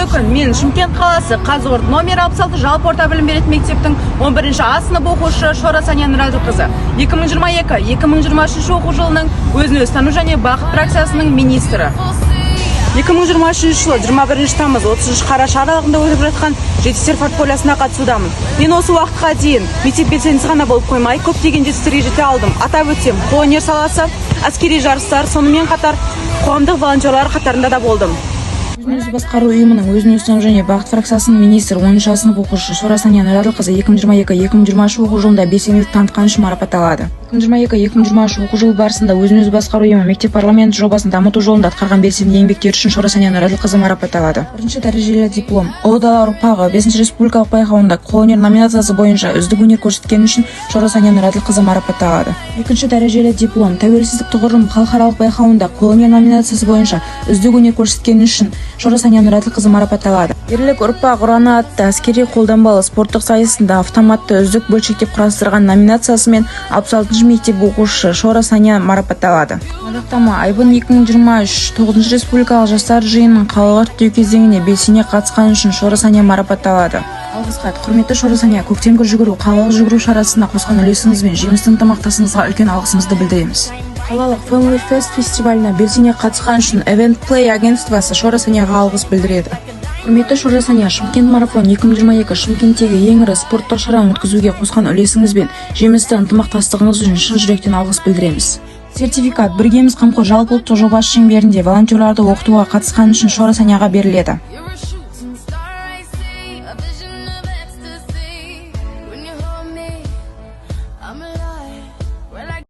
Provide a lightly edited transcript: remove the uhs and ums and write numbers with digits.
Бүгінгі күн мен Шымкент қаласы Қазығұрт номер 66 жалпы орта білім беретін мектептің 11-ші А сынып оқушы Шора Сания Нұрадылқызы 2022-2023 оқу жылының өзін-өзі тану және бақыт фракциясының министрі. 2023 жылы 21 тамыз 30 қараша аралығында өтіп жатқан жетістіктер портфолиосына қатысудамын. Мен осы уақытқа дейін мектеп белсендісі ғана болып қоймай, көптеген жетістіктерге жете алдым. Атап өтсем, қолөнер саласы, әскери жарыстар, сонымен қатар қоғамдық волонтерлар қатарында да болдым. Өзін-өзі басқару ұйымының өзін-өзі тану және бақыт фракциясының министрі 10-ші сынып оқушысы Шора Сания Нұрадылқызы 2022-2023 оқу жылында белсенділік танытқаны үшін марапатталады. 2022-2023 оқу жылы барысында өзін-өзі басқару ұйымы мектеп парламент жобасын дамыту жолында атқарған белсенді еңбектері үшін Шора Сания Нұрадылқызы марапатталады. Бірінші дәрежелі диплом, ұлы дала ұрпағы 5-ші республикалық байқауында қолөнер номинациясы бойынша үздік өнер көрсеткені үшін Шора Сания Нұрадылқызы марапатталады. Екінші дәрежелі диплом, тәуелсіздік тұғырым халықаралық байқауында қолөнер номинациясы бойынша үздік өнер көрсеткені үшін Шора Сания Нұрадылқызы марапатталады. Ерлік ұрпақ ұраны атты әскери қолданбалы спорттық сайысында автоматты үздік бөлшектеп құрастырған номинациясымен 66-ші мектеп оқушысы Шора Сания марапатталады. Мадақтама Айбын 2023 9-ші республикалық жастар жиынының қалалық іріктеу кезеңіне белсене қатысқаны үшін Шора Сания марапатталады. Алғыс хат. Құрметті Шора Сания, көктемгі жүгіру, қалалық жүгіру шарасына қосқан үлесіңіз бен жемісті ынтымақтастығыңызға үлкен алғысымызды білдіреміз. Қалалық Family Fest фестиваліне белсене қатысқан үшін Event Play агентствосы Шора Санияға алғыс білдіреді. Құрметті Шора Сания, Шымкент марафон 2022 Шымкенттегі ең ірі спорттық шараны өткізуге қосқан үлесіңіз бен жемісті ынтымақтастығыңыз үшін шын жүректен алғыс білдіреміз. Сертификат Біргеміз қамқор жалпыұлттық жобасы шеңберінде волонтерларды оқытуға қатысқан үшін Шора Санияға беріледі.